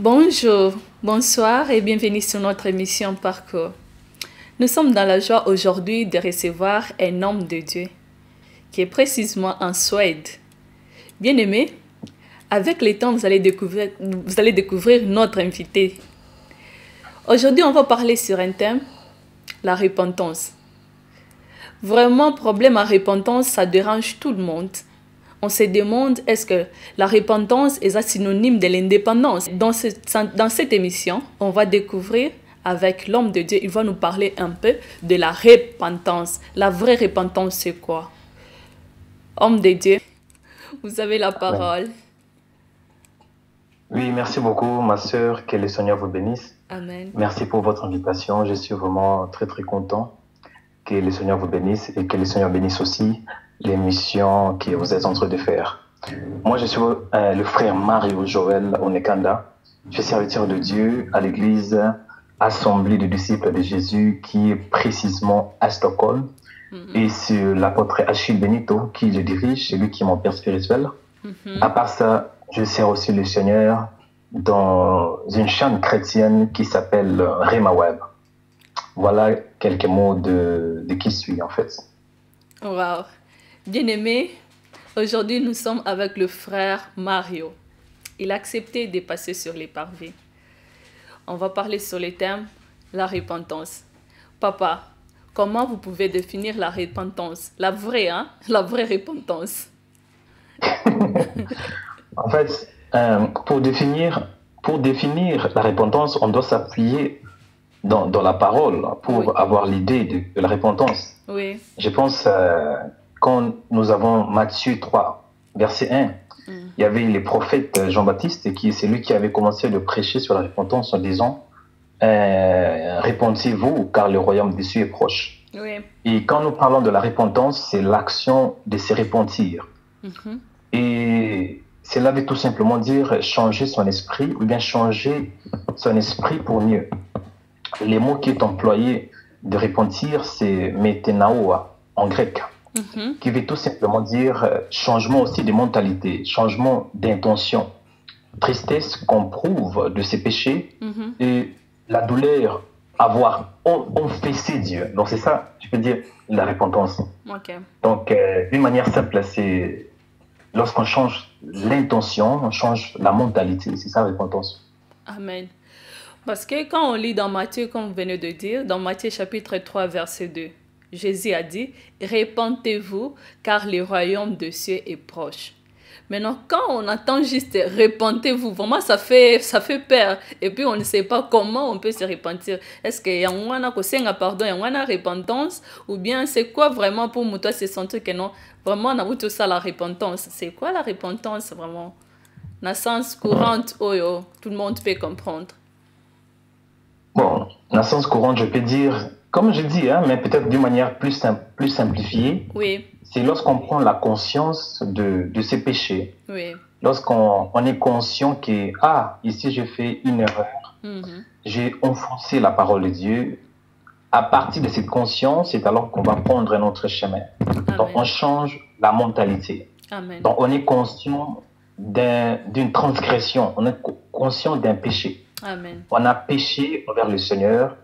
Bonjour, bonsoir et bienvenue sur notre émission Parcours. Nous sommes dans la joie aujourd'hui de recevoir un homme de Dieu qui est précisément en Suède. Bien-aimé, avec le temps, vous allez découvrir notre invité. Aujourd'hui, on va parler sur un thème, la repentance. Vraiment, problème à repentance, ça dérange tout le monde. On se demande, est-ce que la repentance est synonyme de l'indépendance? Dans cette émission, on va découvrir avec l'homme de Dieu, il va nous parler un peu de la repentance. La vraie repentance, c'est quoi? Homme de Dieu, vous avez la parole. Oui, merci beaucoup, ma sœur. Que le Seigneur vous bénisse. Amen. Merci pour votre invitation. Je suis vraiment très, très content. Que le Seigneur vous bénisse et que le Seigneur bénisse aussi l'émission que vous êtes en train de faire. Moi, je suis le frère Mario Joël Onekanda. Je suis serviteur de Dieu à l'église Assemblée des disciples de Jésus qui est précisément à Stockholm. Et c'est l'apôtre Achille Benito qui le dirige, c'est lui qui est mon père spirituel. À part ça, je sers aussi le Seigneur dans une chaîne chrétienne qui s'appelle Rema Web. Voilà quelques mots de qui je suis en fait. Wow. Bien-aimé, aujourd'hui nous sommes avec le frère Mario. Il a accepté de passer sur les parvis. On va parler sur le thème, la repentance. Papa, comment vous pouvez définir la repentance? La vraie repentance. En fait, pour définir la repentance, on doit s'appuyer dans la parole pour avoir l'idée de la repentance. Oui. Je pense quand nous avons Matthieu 3, verset 1, il y avait le prophète Jean-Baptiste c'est lui qui avait commencé de prêcher sur la repentance en disant répentez-vous car le royaume des cieux est proche. Oui. Et quand nous parlons de la repentance, c'est l'action de se repentir. Et cela veut tout simplement dire changer son esprit ou bien changer son esprit pour mieux. Le mot qui est employé de repentir, c'est metenaoa en grec, qui veut tout simplement dire changement aussi de mentalité, changement d'intention, tristesse qu'on prouve de ses péchés et la douleur avoir confessé Dieu. Donc c'est ça, je peux dire, la repentance. Okay. Donc d'une manière simple, c'est lorsqu'on change l'intention, on change la mentalité, c'est ça la repentance. Amen. Parce que quand on lit dans Matthieu, comme vous venez de dire, dans Matthieu chapitre 3, verset 2, Jésus a dit « Repentez-vous, car le royaume des cieux est proche. » Maintenant, quand on entend juste « Repentez-vous », vraiment, ça fait peur. Et puis, on ne sait pas comment on peut se repentir. Est-ce qu'il y a un pardon, il y a une repentance? Ou bien, c'est quoi vraiment pour moi, c'est sentir que non, vraiment, on a tout ça, la repentance. C'est quoi la repentance, vraiment? Dans le sens courante, tout le monde peut comprendre. Bon, dans le sens courant, je peux dire, comme je dis, mais peut-être d'une manière plus simplifiée, oui. C'est lorsqu'on prend la conscience de ses péchés. Oui. Lorsqu'on est conscient que, ici j'ai fait une erreur, j'ai enfoncé la parole de Dieu. À partir de cette conscience, c'est alors qu'on va prendre un autre chemin. Amen. Donc on change la mentalité. Amen. Donc on est conscient d'une transgression, on est conscient d'un péché. Amen. On a péché envers le Seigneur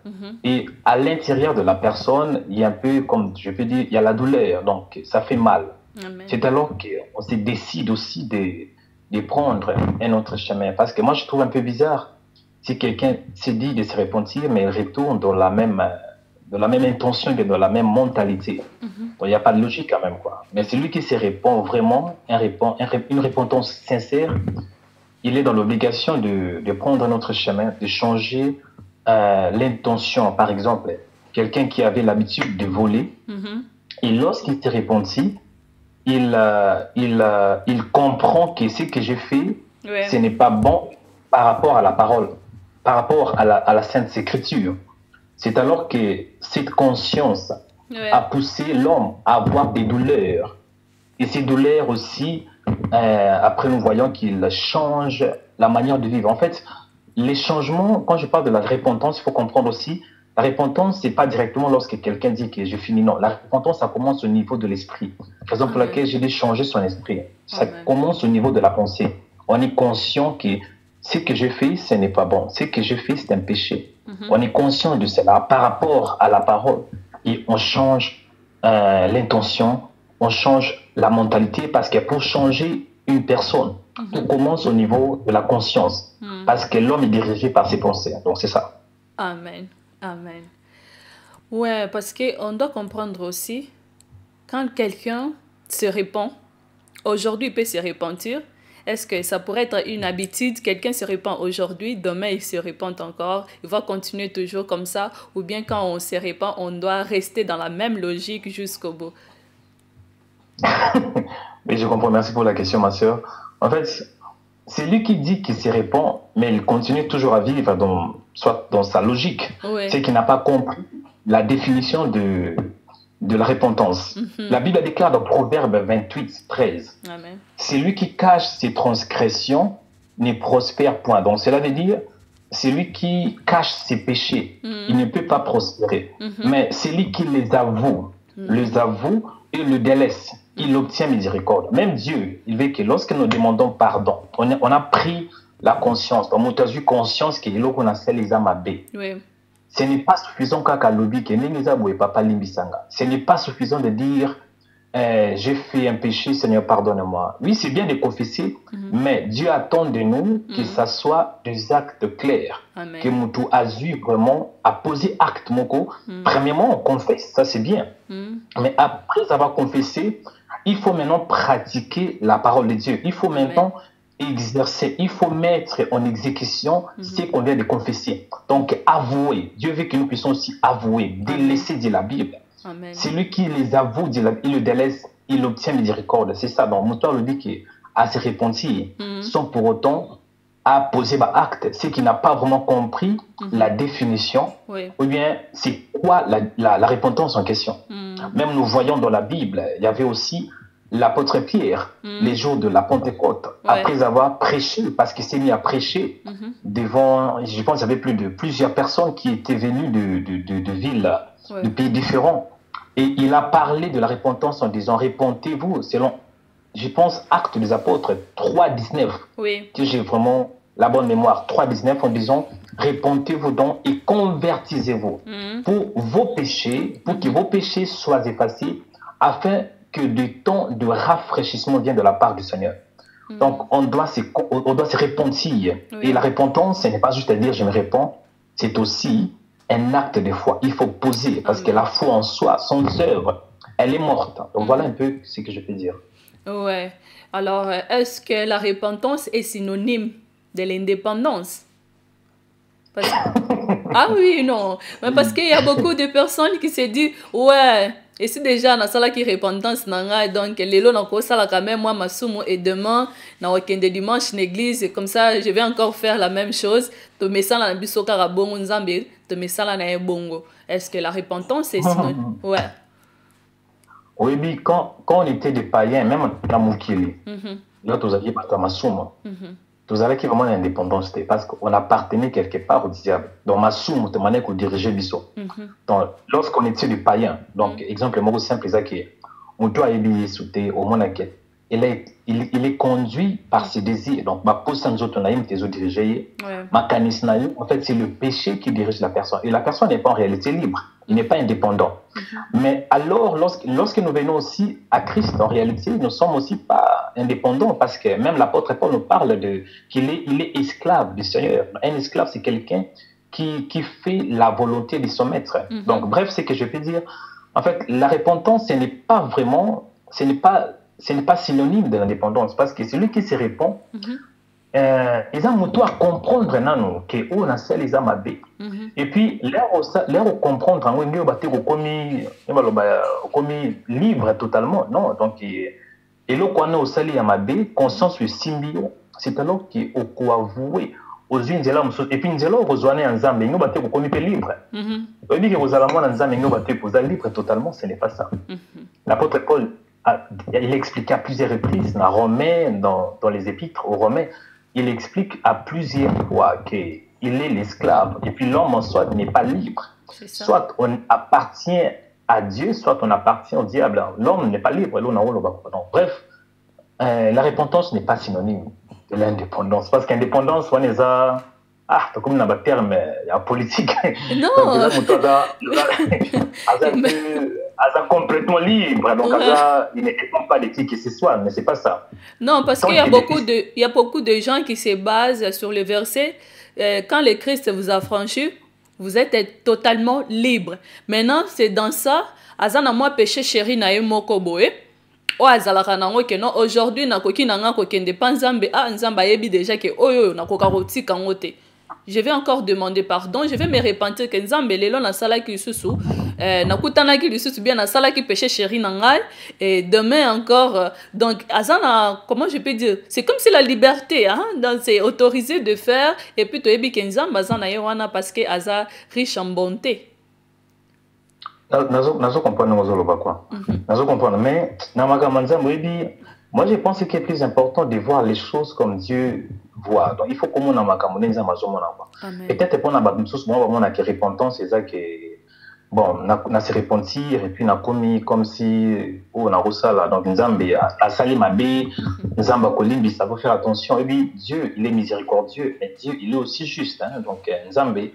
et à l'intérieur de la personne, il y a un peu, comme je peux dire, il y a la douleur, donc ça fait mal. C'est alors qu'on se décide aussi de prendre un autre chemin. Parce que moi, je trouve un peu bizarre si quelqu'un s'est dit de se repentir, mais il retourne dans la même intention et dans la même mentalité. Donc, il n'y a pas de logique quand même, quoi. Mais celui qui se répand vraiment, une repentance sincère, il est dans l'obligation de prendre un autre chemin, de changer l'intention. Par exemple, quelqu'un qui avait l'habitude de voler, et lorsqu'il s'est repenti, il comprend que ce que j'ai fait, ce n'est pas bon par rapport à la parole, par rapport à la Sainte Écriture. C'est alors que cette conscience a poussé l'homme à avoir des douleurs. Et ces douleurs aussi, après nous voyons qu'il change la manière de vivre. En fait, les changements, quand je parle de la repentance, il faut comprendre aussi, la repentance, ce n'est pas directement lorsque quelqu'un dit que je finis. Non, la repentance, ça commence au niveau de l'esprit. Raison pour laquelle j'ai dû changer son esprit. Ça commence au niveau de la pensée. On est conscient que ce que je fais, ce n'est pas bon. Ce que je fais, c'est un péché. On est conscient de cela par rapport à la parole. Et on change l'intention, on change la mentalité, parce que pour changer une personne, tout commence au niveau de la conscience. Parce que l'homme est dirigé par ses pensées. Donc c'est ça. Amen. Amen. Ouais, parce qu'on doit comprendre aussi, quand quelqu'un se répand, aujourd'hui il peut se repentir, est-ce que ça pourrait être une habitude? Quelqu'un se répand aujourd'hui, demain il se répand encore, il va continuer toujours comme ça, ou bien quand on se répand, on doit rester dans la même logique jusqu'au bout? Oui, je comprends. Merci pour la question, ma soeur. En fait, c'est lui qui dit qu'il se répand, mais il continue toujours à vivre soit dans sa logique. Oui. C'est qu'il n'a pas compris la définition de la repentance. La Bible déclare dans Proverbe 28, 13, Amen. c'est lui qui cache ses transgressions ne prospère point. Donc cela veut dire, c'est lui qui cache ses péchés. Il ne peut pas prospérer. Mais c'est lui qui les avoue et le délaisse. Il obtient miséricorde. Même Dieu, il veut que lorsque nous demandons pardon, on a pris la conscience. Donc, on a eu conscience que l'on a fait les âmes. Oui. Ce n'est pas suffisant ce n'est pas suffisant de dire j'ai fait un péché, Seigneur, pardonne-moi. Oui, c'est bien de confesser, mais Dieu attend de nous que ça soit des actes clairs. Amen. Que Moutou a eu vraiment à poser acte. Premièrement, on confesse, ça c'est bien. Mais après avoir confessé, il faut maintenant pratiquer la parole de Dieu. Il faut maintenant exercer, il faut mettre en exécution ce qu'on vient de confesser. Donc, avouer. Dieu veut que nous puissions aussi avouer, délaisser de la Bible. Amen. Celui qui les avoue, il le délaisse, il obtient miséricorde. C'est ça. Donc, Mouton le dit qu'à se repentir, sans pour autant à poser acte, c'est qu'il n'a pas vraiment compris la définition, ou bien c'est quoi la repentance en question. Même nous voyons dans la Bible, il y avait aussi l'apôtre Pierre, les jours de la Pentecôte, après avoir prêché, parce qu'il s'est mis à prêcher devant, je pense qu'il y avait plusieurs personnes qui étaient venues de villes, de pays différents. Et il a parlé de la repentance en disant, repentez-vous, selon, je pense, Actes des Apôtres 3,19. Oui. Que j'ai vraiment la bonne mémoire, 3,19, en disant, repentez-vous donc et convertissez-vous pour vos péchés, pour que vos péchés soient effacés, afin que du temps de rafraîchissement vienne de la part du Seigneur. Donc, on doit se repentir. Et la repentance, ce n'est pas juste à dire je me repens, c'est aussi un acte de foi. Il faut poser, parce que la foi en soi, son œuvre, elle est morte. Donc, voilà un peu ce que je peux dire. Ouais. Alors, est-ce que la repentance est synonyme de l'indépendance? Ah oui, non. Mais parce qu'il y a beaucoup de personnes qui se disent, ouais, et si déjà dans la qui repentance, donc les lots n'ont ça quand même, moi, ma somme, et demain, dans le week-end de dimanche, l'église, et comme ça, je vais encore faire la même chose. Est-ce que la repentance est synonyme? Ouais. Oui, mais quand on était des païens, même dans Moukili, là, vous aviez pas ma somme. Vous avez vraiment l'indépendance, parce qu'on appartenait quelque part au diable. Donc, ma somme, tu m'as dirigé Bisso. Donc, lorsqu'on était des païens, donc, exemple, moi, simple, c'est que on doit y sauter au monde il est conduit par ses désirs. Donc, ma position de diriger, ma canisnaï, en fait, c'est le péché qui dirige la personne. Et la personne n'est pas en réalité libre. Il n'est pas indépendant. Mais alors, lorsque nous venons aussi à Christ, en réalité, nous ne sommes aussi pas indépendants, parce que même l'apôtre Paul nous parle qu'il est esclave du Seigneur. Un esclave, c'est quelqu'un qui fait la volonté de son maître. Donc, bref, c'est que je peux dire, en fait, la repentance, ce n'est pas vraiment, ce n'est pas synonyme de l'indépendance, parce que celui qui se répand, ils ont moto à comprendre que on a celle les âmes. Et puis leur comprendre en wenge ba te komi libre totalement, non. Donc et le qu'on a au sali ya mabe conscience simbio, c'est alors que au ko avouer aux une de l'homme, et puis nzelo rejoindre en zambe ngo ba te komi libre. On dit que vous allez en zambe ngo ba te vous libre totalement, ce n'est pas ça. L'apôtre Paul il explique à plusieurs reprises dans Romains, dans les épîtres aux Romains, il explique à plusieurs fois qu'il est l'esclave. Et puis l'homme en soi n'est pas libre. Soit on appartient à Dieu, soit on appartient au diable. L'homme n'est pas libre. Bref, la repentance n'est pas synonyme de l'indépendance. Parce qu'indépendance, on est à... Ah, comme dans le terme, il y a politique. Non. Donc, elle est complètement libre. Donc, il ne dépend pas de qui que ce soit, mais ce n'est pas ça. Non, parce qu'il y a beaucoup de gens qui se basent sur le verset quand le Christ vous a franchi, vous êtes totalement libre. Maintenant, c'est dans ça, azana moi péché chéri na ye moko boye. O azalaka nango ke non aujourd'hui na koki nanga ko kende pa nzambe nzamba yebi déjà que oyo na koka kotika ngote. Je vais encore demander pardon, je vais me repentir que nzambe lelo na sala ki susu na kutana ki susu bien na sala ki péché chéri nangai et demain encore donc azana comment je peux dire, c'est comme si la liberté hein donc c'est autorisé de faire et puis to yebi que nzamba azana yewana parce que aza riche en bonté. Nazo comprendre quoi. Nazo comprendre mais na makambo nzambe yebi moi je pense qu'il est plus important de voir les choses comme Dieu voit. Donc il faut que mon makambo nzambe azomona quoi. Peut-être pour na ba chose moi vraiment na que repentance c'est ça que bon na se repentir et puis na commis comme si na rosala donc nzambe a sali mabe nzambe kolimbi ça faut faire attention et puis Dieu il est miséricordieux mais Dieu il est aussi juste hein? Donc nzambe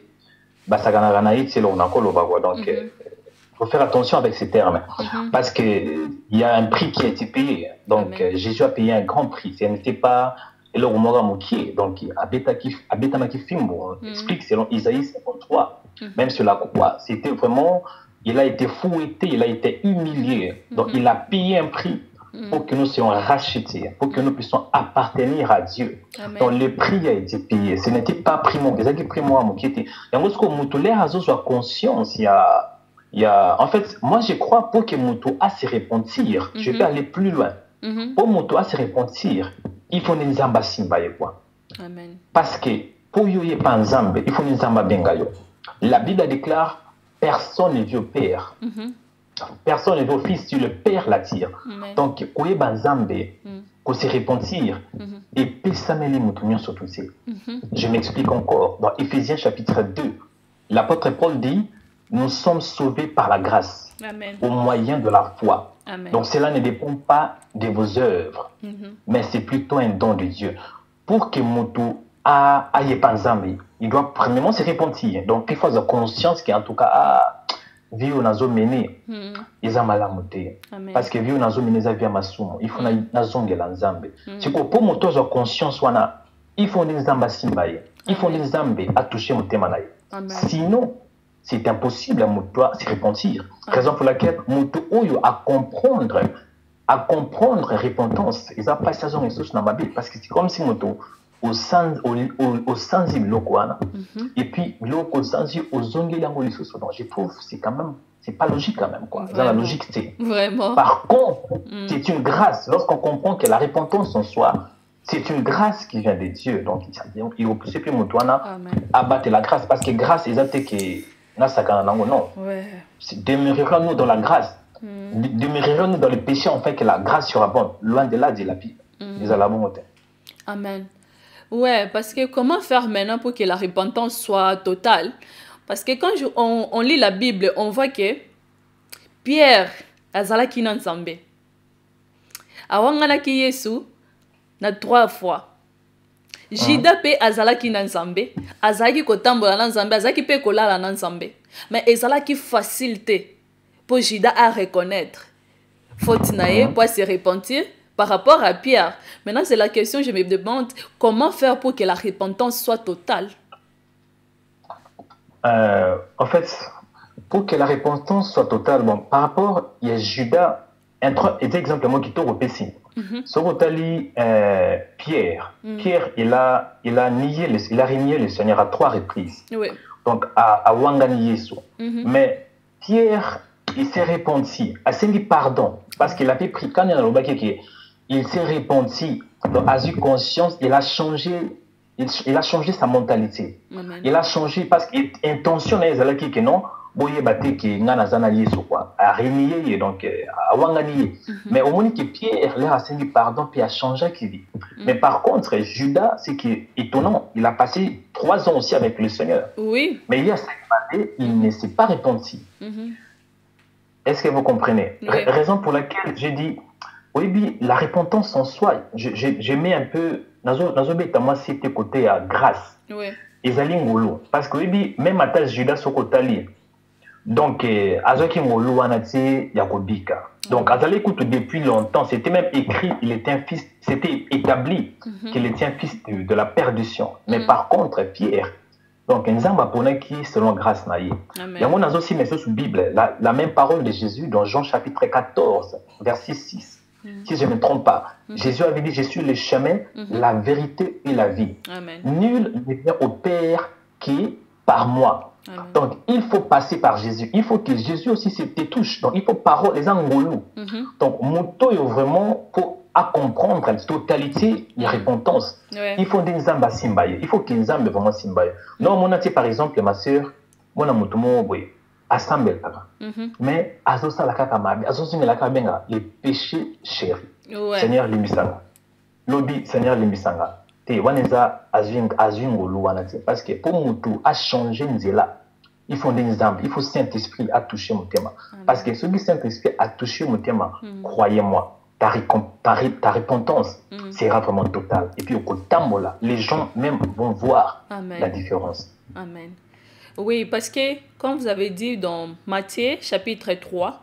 ba sakana na it c'est là on a koloba quoi donc faut faire attention avec ces termes parce que il y a un prix qui a été payé donc Jésus a payé un grand prix ce n'était pas le Romora Mokié donc Abeta Makifimbo explique selon Isaïe 53 même sur la croix c'était vraiment il a été fouetté il a été humilié donc il a payé un prix pour que nous soyons rachetés pour que nous puissions appartenir à Dieu. Donc le prix a été payé ce n'était pas prix mon c'est qui prix moi Mokié et moi ce que Moutolé a soit conscience il y a, en fait, moi je crois pour que Moutou a se repentir, je vais aller plus loin. Pour Moutou a se repentir, il faut une zamba simbaye quoi. Amen. Parce que pour yoye pas un zambe, il faut une zamba bengayo. La Bible déclare personne ne veut au Père. Personne ne veut au Fils, si le Père l'attire. Donc, oye ban zambe, pour se repentir, et pesameli Moutounion sur tout ça. Je m'explique encore. Dans Éphésiens chapitre 2, l'apôtre Paul dit nous sommes sauvés par la grâce, au moyen de la foi. Amen. Donc cela ne dépend pas de vos œuvres, mais c'est plutôt un don de Dieu. Pour que Moutou aille pas nzambe, il doit premièrement se repentir. Donc il faut avoir conscience qu'en tout cas, vie on a mené, ils ont malamuté. Parce que vie on a mené ça via masumo, il faut na zongela nzambe. C'est que pour Moutou avoir conscience wana, il faut des nzamba simbaye, il faut des nzambe à toucher mon témanaï. Sinon c'est impossible à Moutou à se repentir. Raison pour laquelle Moutou Oyo à comprendre repentance. Ils n'ont pas saison ressources dans ma Bible parce que c'est comme si Moutou au sensible lokoana et puis au sensible aux zongeli en ressources. Donc je trouve c'est quand même c'est pas logique quand même quoi. Dans la logique c'est. Vraiment. Par contre c'est une grâce lorsqu'on comprend que la repentance en soi c'est une grâce qui vient de Dieu. Donc il faut plus que Moutouana abattre la grâce parce que grâce ils ont été que non. Demeurerons-nous dans la grâce. Demeurerons-nous dans le péché en fait que la grâce sera bonne. Loin de là, dit la Bible. Amen. Ouais, parce que comment faire maintenant pour que la repentance soit totale? Parce que quand on lit la Bible, on voit que Pierre azalaki na nzambe. Awanganaki Yesu na 3 fois. Jida pe azalaki na nzambe, azalaki kotambola na nzambe, azalaki pe kolala na nzambe. Mais ezalaki facilité pour Jida à reconnaître faute naie pour se repentir par rapport à Pierre. Maintenant c'est la question, je me demande comment faire pour que la repentance soit totale. En fait, pour que la repentance soit totale, bon, par rapport il y a Judas, et exemplement qui tourne au Pessin. Sorotali Pierre, il a renié le Seigneur à 3 reprises. Oui. Donc à Wangani Yesu. Mais Pierre, il s'est repenti, a dit pardon parce qu'il avait pris quand il s'est repenti, donc a eu conscience, il a changé sa mentalité. Il a changé parce qu'il intention est que non. Boye bate ki ngana zana Yesu quoi a renié donc a wangani mais au moment que Pierre leur a dit pardon puis a changé qui vit. Mais par contre Judas c'est qui est étonnant, il a passé 3 ans aussi avec le Seigneur. Oui. Mais il y a 5 années il ne s'est pas repenti. Est-ce que vous comprenez? Raison pour laquelle j'ai dit oui la repentance en soi je mets un peu nazobeta moi c'était côté à grâce. Oui. Ezali ngolo parce que même à Judas sokotali. Donc azoki ngolo anati yakobika. Donc azali écoute depuis longtemps, c'était même écrit, il était un fils, c'était établi qu'il était un fils de la perdition. Mais par contre Pierre, donc nzamba ponaki selon grâce naïe. Yango nazo si mais sur Bible, la même parole de Jésus dans Jean chapitre 14 verset 6. Si je ne me trompe pas, Jésus avait dit, je suis le chemin, la vérité et la vie. Amen. Nul ne vient au Père qui par moi. Amen. Donc, il faut passer par Jésus. Il faut que Jésus aussi se touche. Donc, il faut parole, les angolous. Donc, moto est vraiment pour à comprendre la totalité de la repentance. Il faut des zamba simbaye. Il faut qu'il y ait vraiment simbaye. Non, mon atie, par exemple, ma soeur, mon amotomo, oui. Assemble mais azosa la kaka mabe azosi la kabenga les péchés chéris. Seigneur limisanga lobby Seigneur limisanga te waneza azwingolo wanati parce que pour mutu a changer nzela il faut des âmes, il faut Saint-Esprit à toucher mon thème parce que celui Saint-Esprit a touché mon thème, croyez-moi ta repentance sera vraiment totale et puis au kotambola les gens même vont voir la différence. Amen. Oui, parce que, comme vous avez dit dans Matthieu, chapitre 3,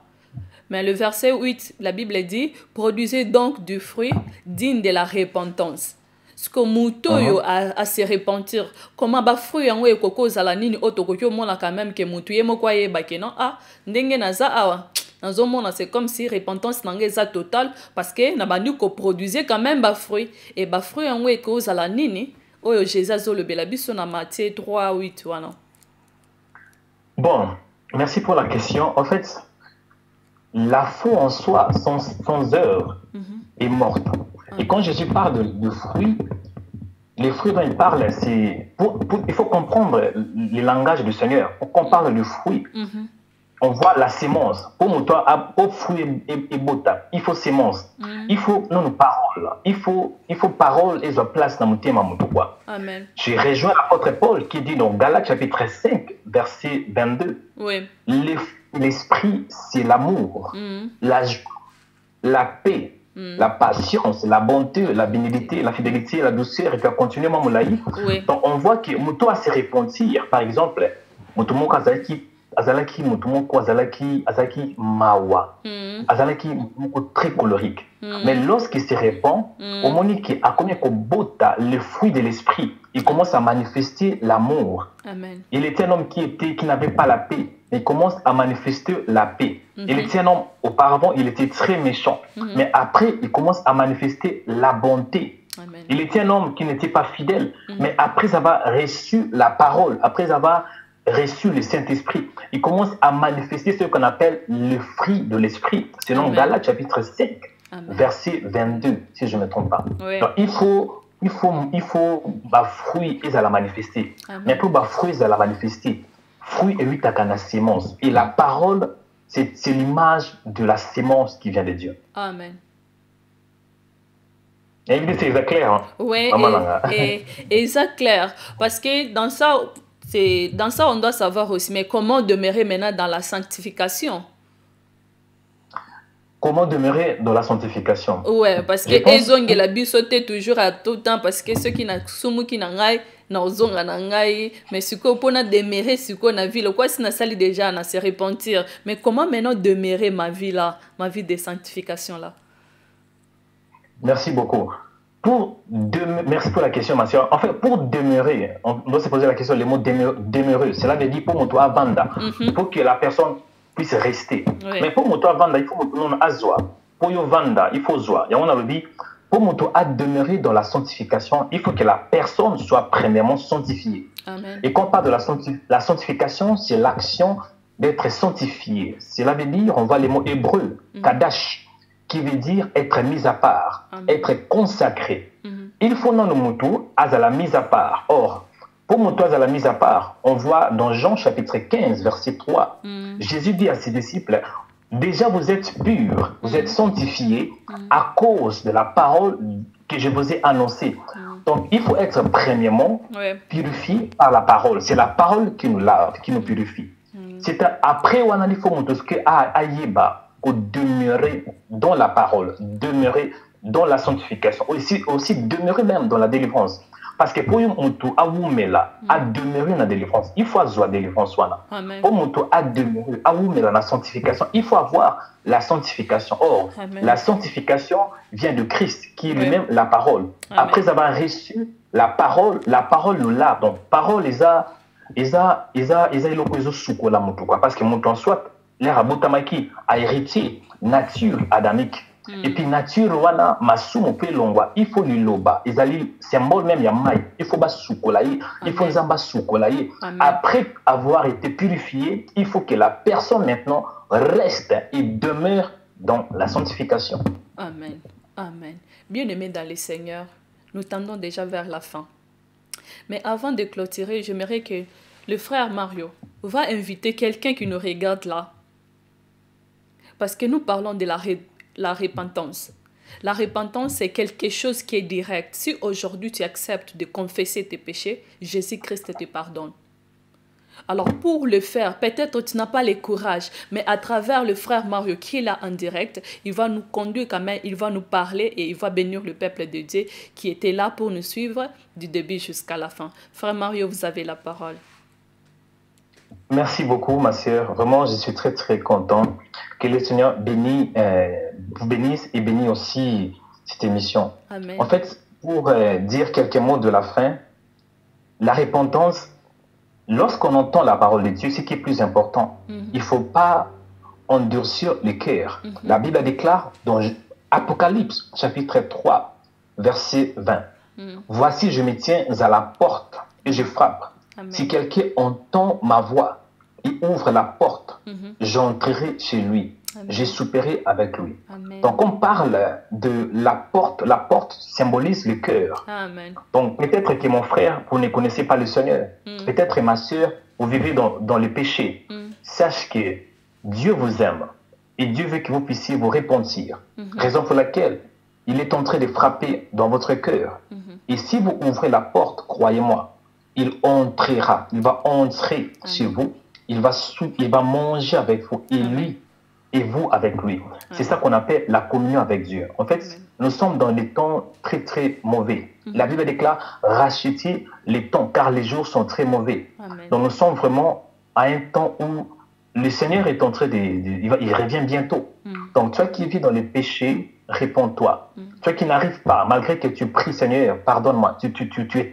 mais le verset 8, la Bible dit, produisez donc du fruit digne de la repentance. Ce que mouto a se repentir, comment ba fruit en we koko zala nini otokokyo mona quand même que mouto yemo kwa ye ba non ah ndenge naza awa nazo mona c'est comme si repentance nanga za total parce que na bandu ko produisait quand même ba fruit et ba fruit en we ko zala nini oyo Jésus zo le belabiso na Matthieu 3 8 wana. Bon, merci pour la question. En fait, la foi en soi, sans œuvre, est morte. Et quand Jésus parle de fruits, les fruits dont il parle, c'est il faut comprendre le langage du Seigneur. Quand on parle de fruits, on voit la sémence. Pour fruit et bota, il faut sémence. Il faut non parole. Il faut parole et place dans mon thème à mon quoi. Amen. Je rejoins l'apôtre Paul qui dit dans Galates chapitre 5 verset 22. Oui. L'esprit c'est l'amour, la joie, la paix, la patience, la bonté, la bénédiction, la fidélité, la douceur et puis continuer mon laïc. Donc on voit que Moto a se repentir. Par exemple, Moto azalaki mutumoko azalaki mawa azalaki très colorique mais lorsqu'il se répand au monique a connu que bota le fruit de l'esprit il commence à manifester l'amour. Il était un homme qui n'avait pas la paix mais il commence à manifester la paix. Il était un homme auparavant il était très méchant mais après il commence à manifester la bonté. Il était un homme qui n'était pas fidèle mais après avoir reçu la parole après avoir reçu le Saint-Esprit, il commence à manifester ce qu'on appelle le fruit de l'Esprit. Selon Galates chapitre 5, verset 22, si je ne me trompe pas. Donc, il faut fruit et à la manifester. Mais pour fruit à la manifester, fruit et lui à la sémence. Et la parole, c'est l'image de la sémence qui vient de Dieu. Amen. Et c'est clair. Hein? Oui, et c'est clair. Parce que dans ça, on doit savoir aussi, mais comment demeurer maintenant dans la sanctification? Comment demeurer dans la sanctification? Ouais, parce que ils ont la vie sauter toujours à tout temps, parce que ceux qui n'ont pas qui n'ont mais ce qu'on peut demeurer, ce qu'on a vu, le quoi si n'a sali déjà, on se repentir. Mais comment maintenant demeurer ma vie là, ma vie de sanctification là? Merci beaucoup. Merci pour la question, ma soeur. En fait, pour demeurer, on doit se poser la question, le mot demeurer. Cela veut dire pour mon toit vanda, pour que la personne puisse rester. Mais pour mon toit vanda, il faut mon azwa. Pour yo vanda, il faut zoa. Et on a dit, pour mon toit demeurer dans la sanctification, il faut que la personne soit premièrement sanctifiée. Amen. Et quand on parle de la sanctification, c'est l'action d'être sanctifié. Cela veut dire, on voit les mots hébreux, kadash, qui veut dire être mis à part, être consacré. Il faut non le moutou à la mise à part. Or, pour moutou à la mise à part, on voit dans Jean chapitre 15, verset 3, Jésus dit à ses disciples, déjà vous êtes purs, vous êtes sanctifiés à cause de la parole que je vous ai annoncée. Donc, il faut être premièrement purifié par la parole. C'est la parole qui nous lave, qui nous purifie. C'est après il faut que aïeba, demeurer dans la parole, demeurer dans la sanctification, aussi demeurer même dans la délivrance. Parce que pour un mutu a wumela a demeurer dans la délivrance, il faut avoir la délivrance. Pour mutu a demeurer a wumela dans la sanctification, il faut avoir la sanctification. Or, la sanctification vient de Christ, qui est lui-même la parole. Après avoir reçu la parole nous l'a. Donc, parole, isa iloko ezo suko la mutu quoi. Parce que mutu en soit, l'air abotamaki a hérité nature adamique. Et puis nature wana masumu pe longwa il faut liloba ezali symbole même ya mai il faut basukolaye il faut nzamba sukolaye après avoir été purifié il faut que la personne maintenant reste et demeure dans la sanctification. Amen. Amen. Bien-aimés dans le Seigneur, nous tendons déjà vers la fin. Mais avant de clôturer, j'aimerais que le frère Mario va inviter quelqu'un qui nous regarde là. Parce que nous parlons de la repentance. La repentance, c'est quelque chose qui est direct. Si aujourd'hui tu acceptes de confesser tes péchés, Jésus-Christ te pardonne. Alors pour le faire, peut-être tu n'as pas le courage, mais à travers le frère Mario qui est là en direct, il va nous conduire quand même, il va nous parler et il va bénir le peuple de Dieu qui était là pour nous suivre du début jusqu'à la fin. Frère Mario, vous avez la parole. Merci beaucoup, ma sœur. Vraiment, je suis très, très content que le Seigneur vous bénisse et bénisse aussi cette émission. Amen. En fait, pour dire quelques mots de la fin, la repentance, lorsqu'on entend la parole de Dieu, ce qui est plus important, il ne faut pas endurcir le cœur. La Bible déclare dans Apocalypse, chapitre 3, verset 20, « Voici, je me tiens à la porte et je frappe. Amen. Si quelqu'un entend ma voix et ouvre la porte, j'entrerai chez lui. Amen. Je souperai avec lui. » Donc, on parle de la porte. La porte symbolise le cœur. Amen. Donc, peut-être que mon frère, vous ne connaissez pas le Seigneur. Peut-être ma soeur, vous vivez dans le péché. Sache que Dieu vous aime et Dieu veut que vous puissiez vous repentir. Raison pour laquelle il est en train de frapper dans votre cœur. Et si vous ouvrez la porte, croyez-moi, il entrera, il va entrer chez vous, il va manger avec vous, et lui, et vous avec lui. C'est ça qu'on appelle la communion avec Dieu. En fait, nous sommes dans des temps très, très mauvais. La Bible déclare, rachetez les temps, car les jours sont très mauvais. Donc nous sommes vraiment à un temps où le Seigneur est en train il revient bientôt. Donc toi qui vis dans les péchés, réponds-toi. Toi qui n'arrives pas, malgré que tu pries, Seigneur, pardonne-moi, tu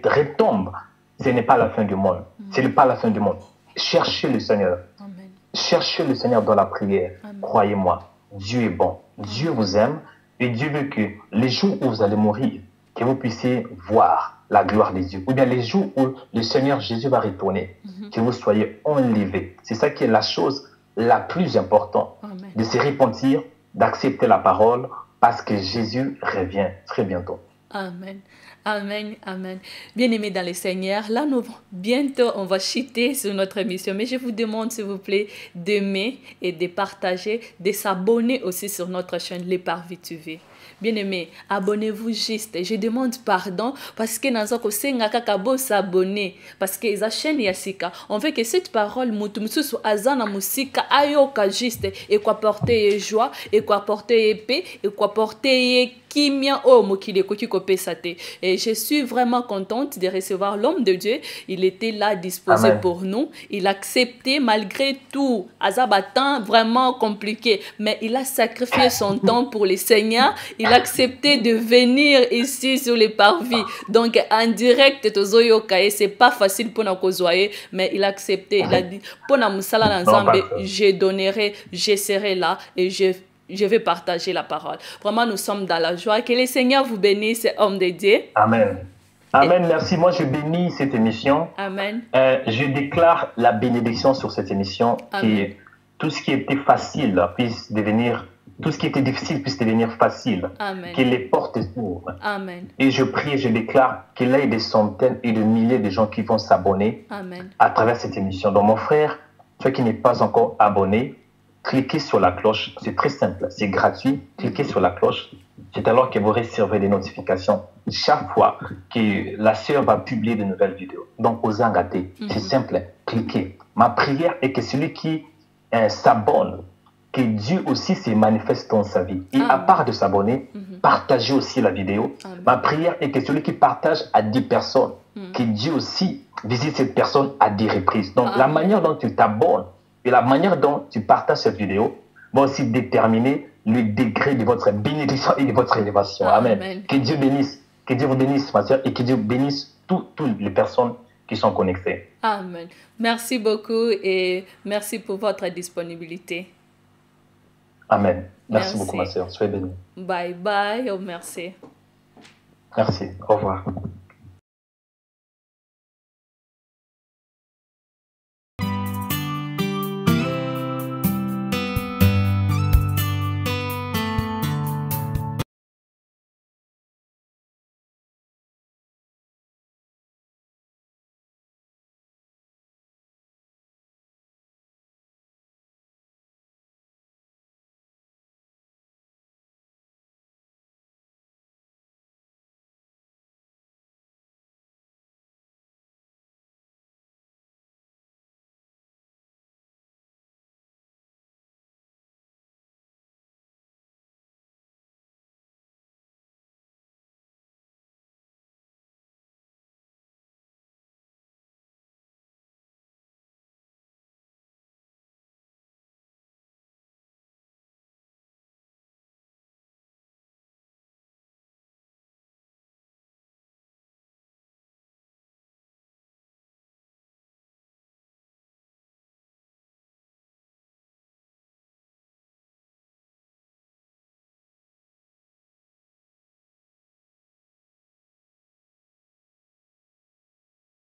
retombes. Ce n'est pas la fin du monde. Ce n'est pas la fin du monde. Cherchez le Seigneur. Amen. Cherchez le Seigneur dans la prière. Croyez-moi, Dieu est bon. Dieu vous aime et Dieu veut que les jours où vous allez mourir, que vous puissiez voir la gloire de Dieu. Ou bien les jours où le Seigneur Jésus va retourner, que vous soyez enlevés. C'est ça qui est la chose la plus importante. Amen. De se repentir, d'accepter la parole, parce que Jésus revient très bientôt. Amen. Amen, amen. Bien-aimés dans le Seigneur, là, bientôt, on va chuter sur notre émission. Mais je vous demande, s'il vous plaît, d'aimer et de partager, de s'abonner aussi sur notre chaîne Les Parvis TV. Bien-aimés, abonnez-vous juste. Je demande pardon parce que nous avons s'abonner. Parce que la chaîne Yassika, on veut que cette parole, Mutumsusu Azana Musika, ayoka juste, et quoi porter joie, et quoi porter paix, et quoi porter kimia o mokile koki kopesate. Et je suis vraiment contente de recevoir l'homme de Dieu. Il était là disposé Amen. pour nous. Il a accepté malgré tout. Azabatan vraiment compliqué, mais il a sacrifié son temps pour le Seigneur. Il a accepté de venir ici sur les parvis. Donc en direct tozoyoka et c'est pas facile pour nous kozoyer, mais il a accepté. Il a dit pour na musala nzambe, je donnerai, je serai là et je vais partager la parole. Vraiment, nous sommes dans la joie. Que le Seigneur vous bénisse, homme de Dieu. Amen. Amen. Merci. Moi, je bénis cette émission. Amen. Je déclare la bénédiction sur cette émission. Que tout ce qui était facile puisse devenir, tout ce qui était difficile puisse devenir facile. Amen. Que les portes s'ouvrent. Amen. Et je prie et je déclare qu'il y ait des centaines et des milliers de gens qui vont s'abonner à travers cette émission. Donc, mon frère, toi qui n'es pas encore abonné, cliquez sur la cloche, c'est très simple, c'est gratuit. Cliquez sur la cloche, c'est alors que vous recevrez des notifications chaque fois que la sœur va publier de nouvelles vidéos. Donc, aux engagés, c'est simple, cliquez. Ma prière est que celui qui s'abonne, que Dieu aussi se manifeste dans sa vie. Et à part de s'abonner, partagez aussi la vidéo. Ma prière est que celui qui partage à 10 personnes, que Dieu aussi visite cette personne à 10 reprises. Donc la manière dont tu t'abonnes et la manière dont tu partages cette vidéo va aussi déterminer le degré de votre bénédiction et de votre élévation. Amen. Que Dieu bénisse, que Dieu vous bénisse, ma soeur, et que Dieu bénisse toutes les personnes qui sont connectées. Amen. Merci beaucoup et merci pour votre disponibilité. Amen. Merci beaucoup, ma soeur. Soyez bénie. Bye bye. Oh, merci. Merci. Au revoir.